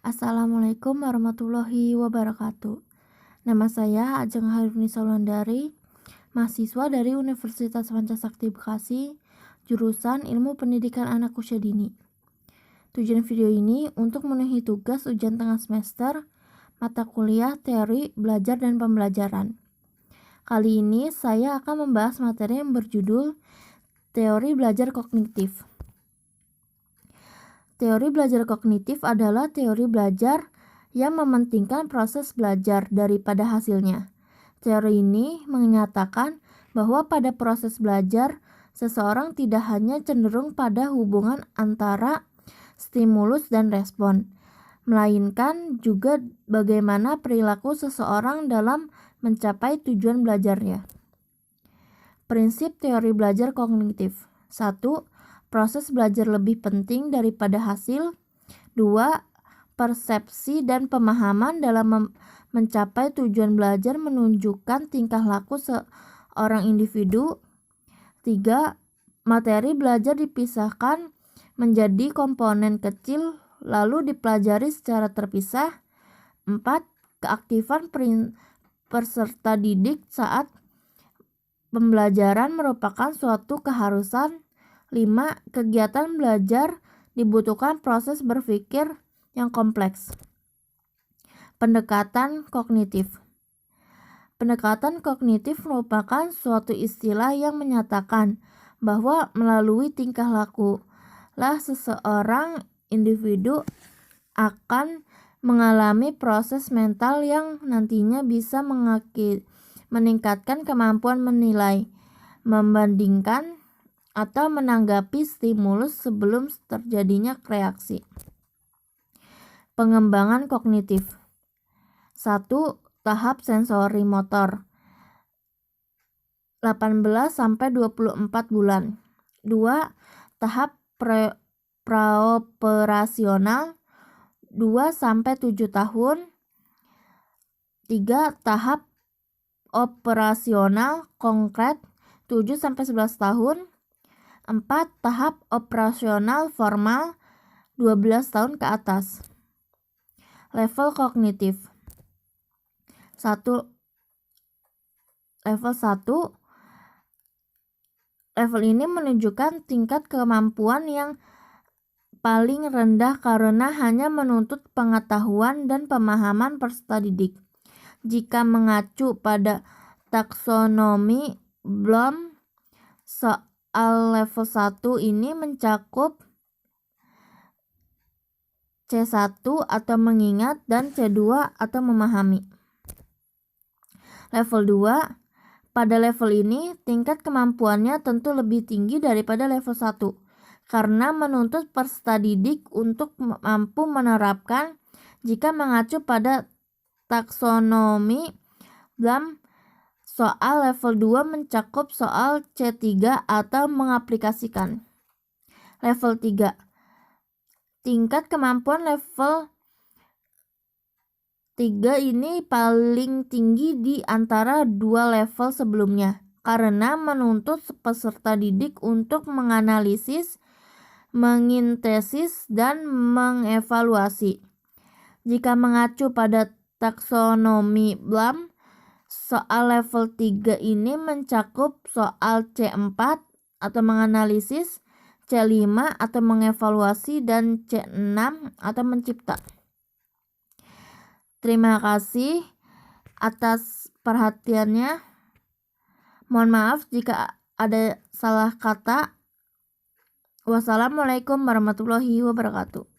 Assalamualaikum warahmatullahi wabarakatuh. Nama saya Ajeng Harunisa Wulandari, mahasiswa dari Universitas Pancasakti Bekasi, jurusan Ilmu Pendidikan Anak Usia Dini. Tujuan video ini untuk memenuhi tugas ujian tengah semester, mata kuliah teori, belajar, dan pembelajaran. Kali ini saya akan membahas materi yang berjudul Teori Belajar Kognitif. Teori belajar kognitif adalah teori belajar yang mementingkan proses belajar daripada hasilnya. Teori ini menyatakan bahwa pada proses belajar, seseorang tidak hanya cenderung pada hubungan antara stimulus dan respon, melainkan juga bagaimana perilaku seseorang dalam mencapai tujuan belajarnya. Prinsip teori belajar kognitif. 1. Proses belajar lebih penting daripada hasil. 2. Persepsi dan pemahaman dalam mencapai tujuan belajar menunjukkan tingkah laku seorang individu. 3. Materi belajar dipisahkan menjadi komponen kecil lalu dipelajari secara terpisah. 4. Keaktifan peserta didik saat pembelajaran merupakan suatu keharusan. 5. Kegiatan belajar dibutuhkan proses berpikir yang kompleks. Pendekatan kognitif. Pendekatan kognitif merupakan suatu istilah yang menyatakan bahwa melalui tingkah laku lah seseorang individu akan mengalami proses mental yang nantinya bisa meningkatkan kemampuan menilai, membandingkan, atau menanggapi stimulus sebelum terjadinya reaksi. Pengembangan kognitif. 1. Tahap sensori motor 18-24 bulan. 2. Tahap praoperasional 2-7 tahun. 3. Tahap operasional konkret 7-11 tahun. 4. Tahap operasional formal 12 tahun ke atas. Level kognitif. 1. Level 1. Level ini menunjukkan tingkat kemampuan yang paling rendah karena hanya menuntut pengetahuan dan pemahaman peserta didik. Jika mengacu pada taksonomi Bloom, soal level 1 ini mencakup C1 atau mengingat dan C2 atau memahami. Level 2. Pada level ini, tingkat kemampuannya tentu lebih tinggi daripada level 1 karena menuntut peserta didik untuk mampu menerapkan. Jika mengacu pada taksonomi Bloom, soal level 2 mencakup soal C3 atau mengaplikasikan. Level 3. Tingkat kemampuan level 3 ini paling tinggi di antara dua level sebelumnya karena menuntut peserta didik untuk menganalisis, mengintesis, dan mengevaluasi. Jika mengacu pada taksonomi Bloom, soal level 3 ini mencakup soal C4 atau menganalisis, C5 atau mengevaluasi, dan C6 atau mencipta. Terima kasih atas perhatiannya. Mohon maaf jika ada salah kata. Wassalamualaikum warahmatullahi wabarakatuh.